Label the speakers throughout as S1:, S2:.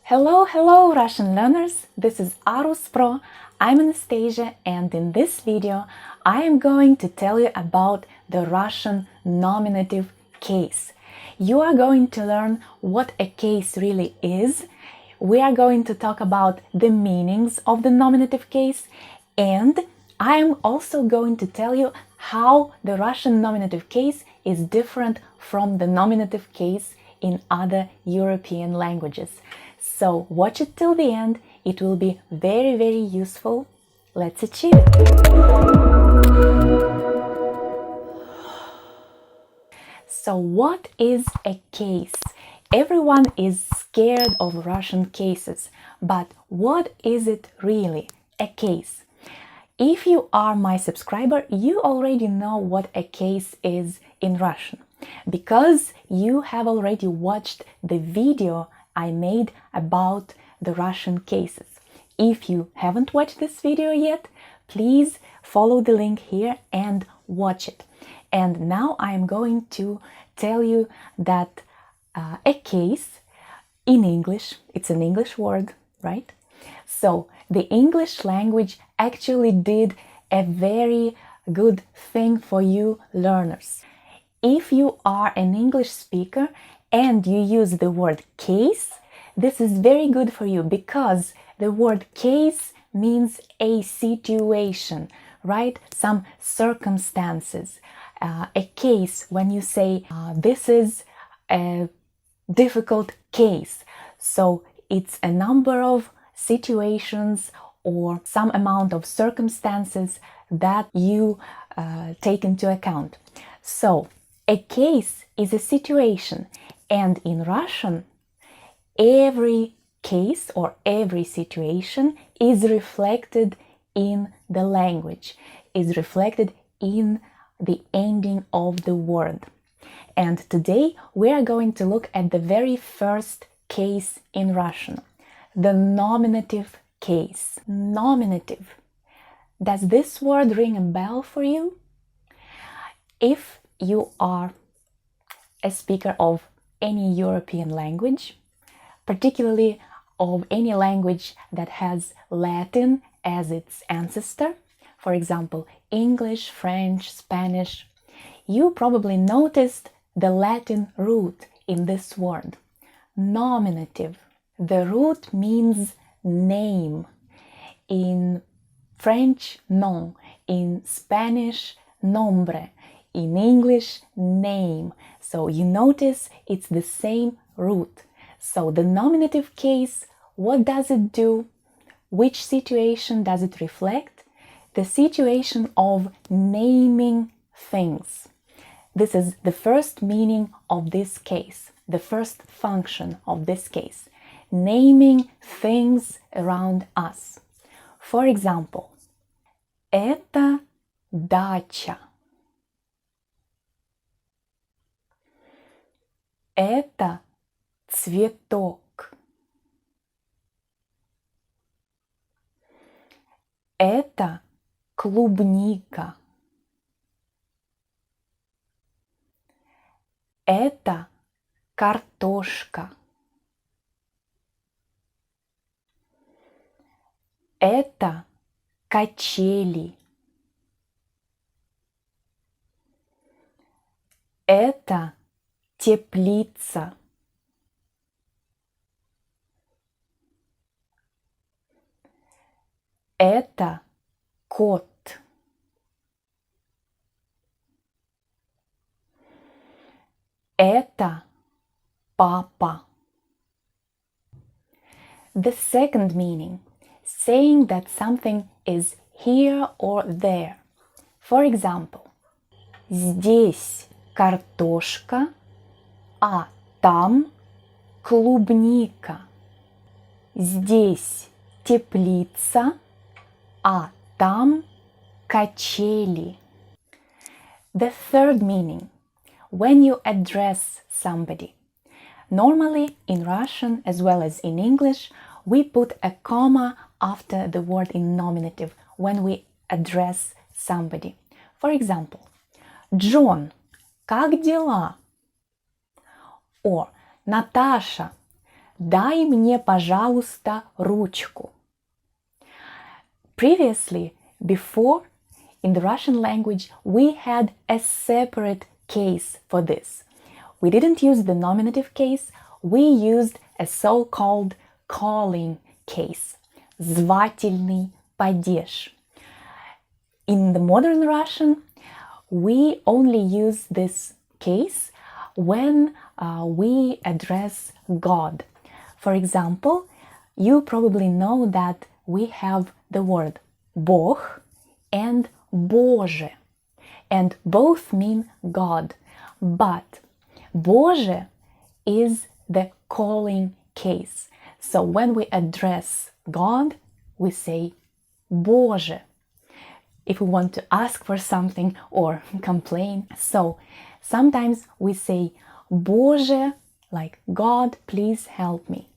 S1: Hello Russian learners, this is ARusPro. I'm Anastasia, and in this video I am going to tell you about the Russian nominative case. You are going to learn what a case really is. We are going to talk about the meanings of the nominative case, and I am also going to tell you how the Russian nominative case is different from the nominative case in other European languages. So watch it till the end, it will be very useful. Let's achieve it! So what is a case? Everyone is scared of Russian cases, but what is it really, a case? If you are my subscriber, you already know what a case is in Russian, because you have already watched the video I made about the Russian cases. If you haven't watched this video yet, please follow the link here and watch it. And now I'm going to tell you that a case in English, it's an English word, right? So the English language actually did a very good thing for you learners. If you are an English speaker and you use the word case, this is very good for you, because the word case means a situation, right? Some circumstances. A case, when you say this is a difficult case, so it's a number of situations or some amount of circumstances that you take into account. So a case is a situation, and in Russian, every case or every situation is reflected in the language, is reflected in the ending of the word. And today we are going to look at the very first case in Russian, the nominative case. Nominative. Does this word ring a bell for you? If you are a speaker of any European language, particularly of any language that has Latin as its ancestor, for example, English, French, Spanish, you probably noticed the Latin root in this word, nominative. The root means name. In French, nom. In Spanish, nombre. In English, name. So you notice it's the same root. So the nominative case, what does it do? Which situation does it reflect? The situation of naming things. This is the first meaning of this case, the first function of this case. Naming things around us. For example, это дача. Это цветок. Это клубника. Это картошка. Это качели. Это теплица. Это кот. Это папа. The second meaning, saying that something is here or there. For example, здесь картошка, а там клубника. Здесь теплица, а там качели. The third meaning, when you address somebody. Normally in Russian as well as in English, we put a comma after the word in nominative when we address somebody. For example, John, как дела? Or Natasha, Дай мне, пожалуйста, ручку. Previously, before, in the Russian language, we had a separate case for this. We didn't use the nominative case, we used a so-called calling case. Звательный падеж. In the modern Russian, we only use this case when we address God. For example, you probably know that we have the word Бог and Боже, and both mean God. But Боже is the calling case. So when we address God, we say Боже. If we want to ask for something or complain. So sometimes we say Боже, like God, please help me.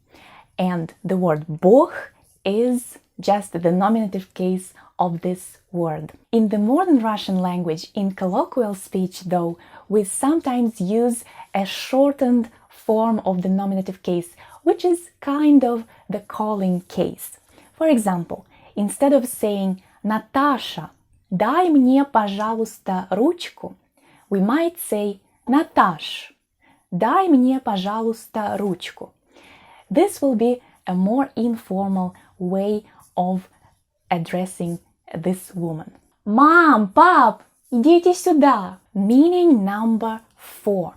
S1: And the word Бог is just the nominative case of this word. In the modern Russian language, in colloquial speech though, we sometimes use a shortened form of the nominative case, which is kind of the calling case. For example, instead of saying Natasha, дай мне, пожалуйста, ручку, we might say Наташ, дай мне, пожалуйста, ручку. This will be a more informal way of addressing this woman. Mom, Pap, идите сюда. Meaning number 4.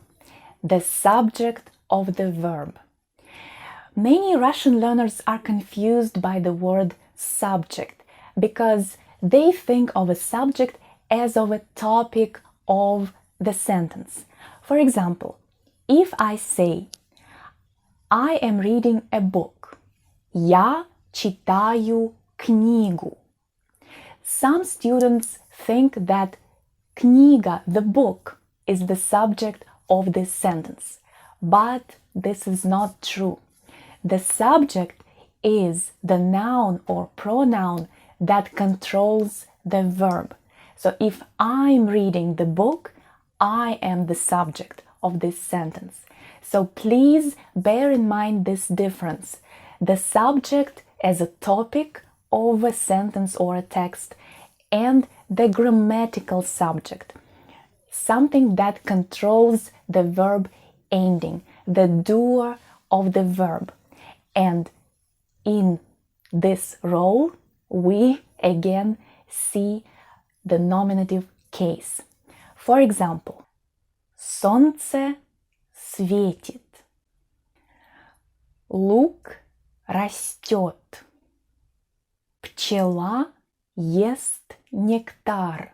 S1: The subject of the verb. Many Russian learners are confused by the word subject because they think of a subject as of a topic of the sentence. For example, if I say, I am reading a book. Я читаю книгу. Some students think that книга, the book, is the subject of this sentence. But this is not true. The subject is the noun or pronoun that controls the verb. So if I'm reading the book, I am the subject of this sentence. So please bear in mind this difference. The subject as a topic of a sentence or a text, and the grammatical subject, something that controls the verb ending, the doer of the verb. And in this role, we again see the nominative case. For example, солнце светит, лук растет, пчела ест нектар,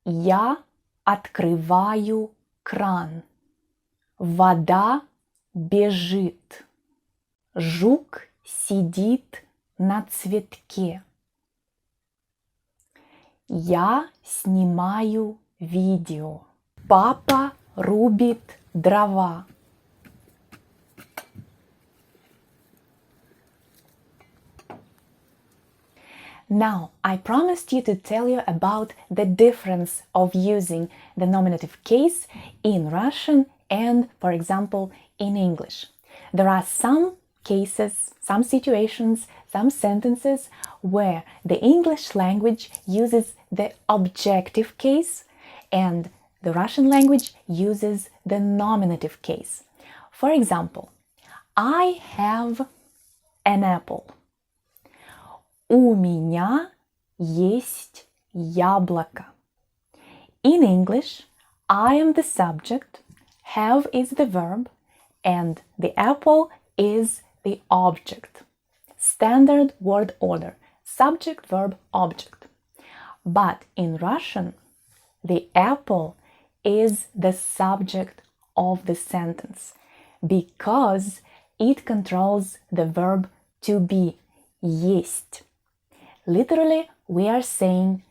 S1: я открываю кран, вода бежит, жук сидит на цветке, я снимаю видео, папа рубит дрова. Now, I promised you to tell you about the difference of using the nominative case in Russian and, for example, in English. There are some cases, some situations, some sentences where the English language uses the objective case and the Russian language uses the nominative case. For example, I have an apple. У меня есть яблоко. In English, I am the subject, have is the verb, and the apple is the object. Standard word order, subject, verb, object. But in Russian, the apple is the subject of the sentence because it controls the verb to be, есть. Literally, we are saying,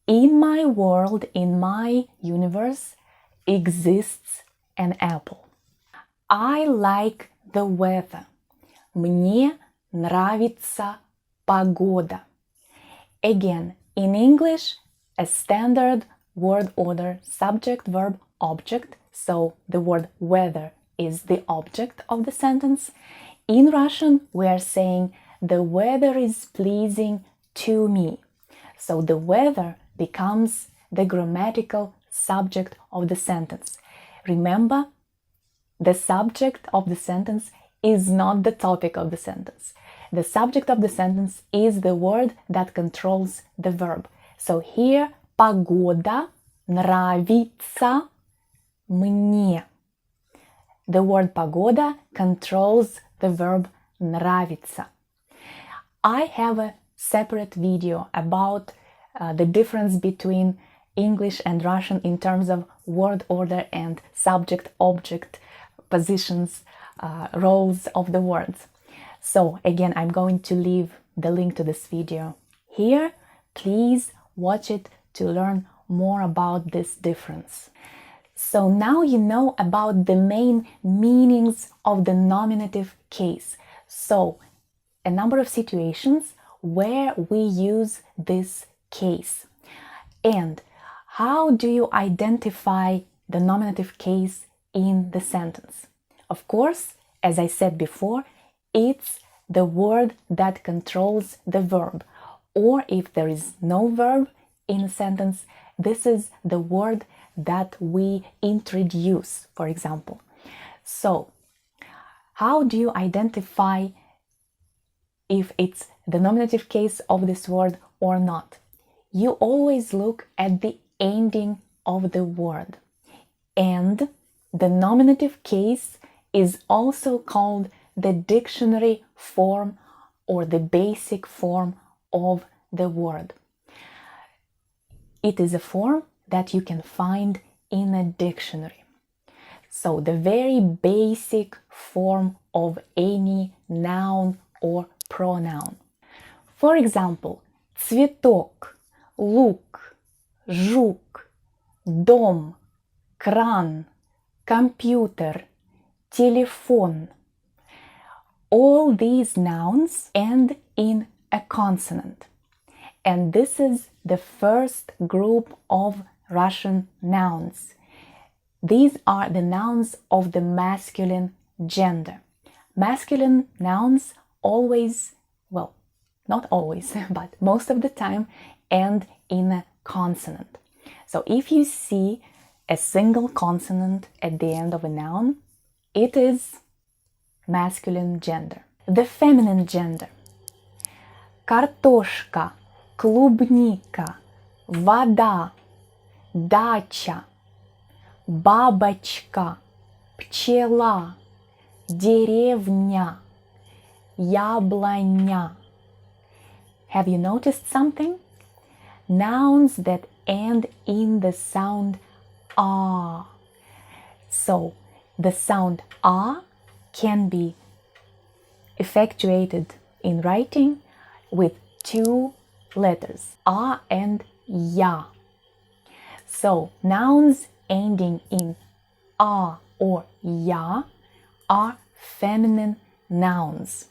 S1: in my world, in my universe, exists an apple. I like the weather. Мне нравится погода. Again, in English, a standard word order, subject, verb, object. So the word weather is the object of the sentence. In Russian, we are saying the weather is pleasing to me. So the weather becomes the grammatical subject of the sentence. Remember, the subject of the sentence is not the topic of the sentence. The subject of the sentence is the word that controls the verb. So here, погода нравится мне. The word погода controls the verb нравится. I have a separate video about the difference between English and Russian in terms of word order and subject-object positions, roles of the words. So again, I'm going to leave the link to this video here. Please watch it to learn more about this difference. So now you know about the main meanings of the nominative case. So a number of situations where we use this case. And how do you identify the nominative case in the sentence? Of course, as I said before, it's the word that controls the verb. Or if there is no verb in a sentence, this is the word that we introduce, for example. So, how do you identify if it's the nominative case of this word or not? You always look at the ending of the word. And the nominative case is also called the dictionary form or the basic form of the word. It is a form that you can find in a dictionary. So the very basic form of any noun or pronoun. For example, цветок, лук, жук, дом, кран, компьютер, телефон. All these nouns end in a consonant. And this is the first group of Russian nouns. These are the nouns of the masculine gender. Masculine nouns always, well, not always, but most of the time end in a consonant. So if you see a single consonant at the end of a noun, it is masculine gender. The feminine gender. Картошка, клубника, вода, дача, бабочка, пчела, деревня, яблоня. Have you noticed something? Nouns that end in the sound a. So the sound a can be effectuated in writing with two letters, a and ya. So nouns ending in a or ya are feminine nouns.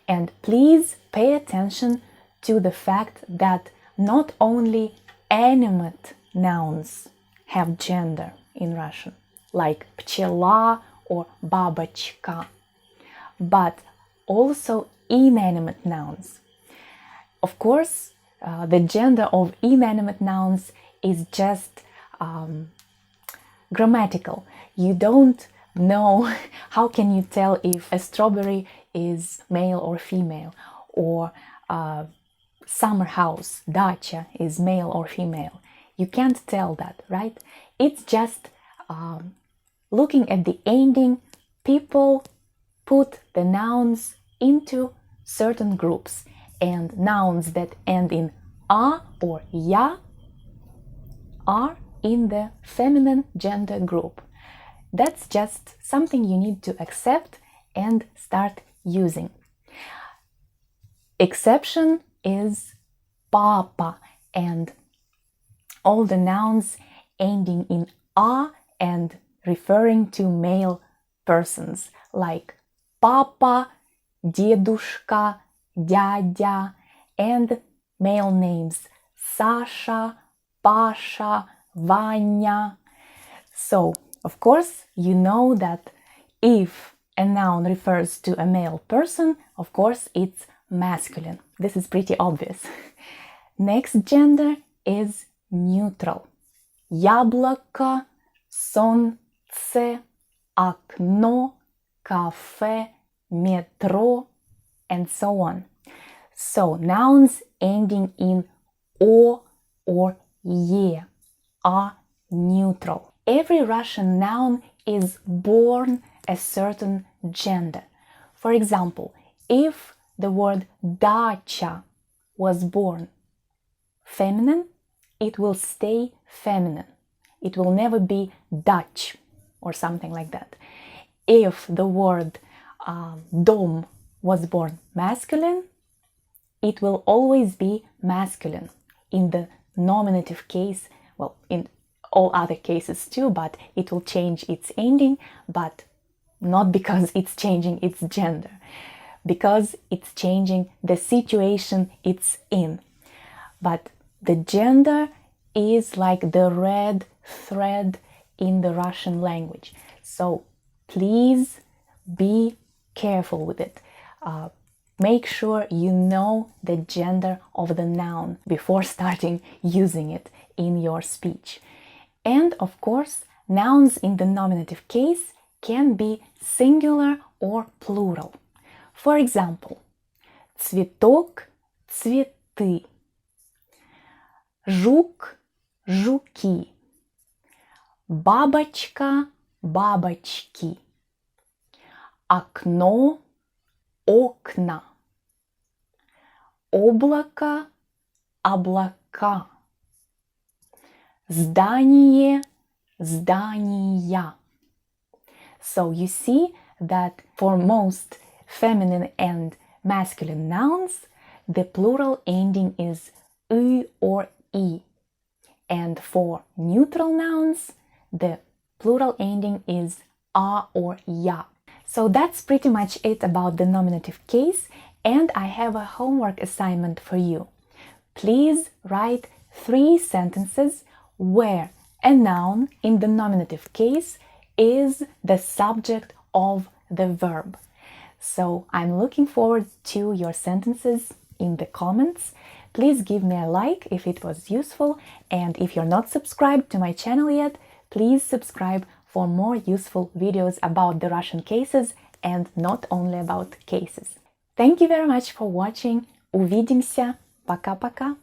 S1: And please pay attention to the fact that not only animate nouns have gender in Russian, like пчела or бабочка, but also inanimate nouns. Of course, the gender of inanimate nouns is just grammatical. You don't know, how can you tell if a strawberry is male or female, or summer house, dacha, is male or female? You can't tell that, right? It's just looking at the ending, people put the nouns into certain groups, and nouns that end in a or ya are in the feminine gender group. That's just something you need to accept and start using. Exception is papa and all the nouns ending in a and referring to male persons, like papa, дедушка, дядя, and male names Sasha, Pasha, Vanya. So, of course, you know that If a noun refers to a male person, of course, it's masculine. This is pretty obvious. Next gender is neutral. Яблоко, солнце, окно, кафе, метро, and so on. So, nouns ending in o or ye are neutral. Every Russian noun is born a certain gender. For example, if the word dacha was born feminine, it will stay feminine. It will never be Dutch or something like that. If the word dom was born masculine, it will always be masculine. In the nominative case, well, in all other cases too, but it will change its ending, but not because it's changing its gender, because it's changing the situation it's in. But the gender is like the red thread in the Russian language. So please be careful with it. Make sure you know the gender of the noun before starting using it in your speech. And of course, nouns in the nominative case can be singular or plural. For example, цветок, цветы, жук, жуки, бабочка, бабочки, окно, окна, облако, облака, здание, здания. So you see that for most feminine and masculine nouns, the plural ending is y or e. And for neutral nouns, the plural ending is a or ya. So that's pretty much it about the nominative case, and I have a homework assignment for you. Please write 3 sentences where a noun in the nominative case is the subject of the verb. So I'm looking forward to your sentences in the comments. Please give me a like if it was useful, and if you're not subscribed to my channel yet, please subscribe for more useful videos about the Russian cases and not only about cases. Thank you very much for watching. Увидимся. Пока-пока.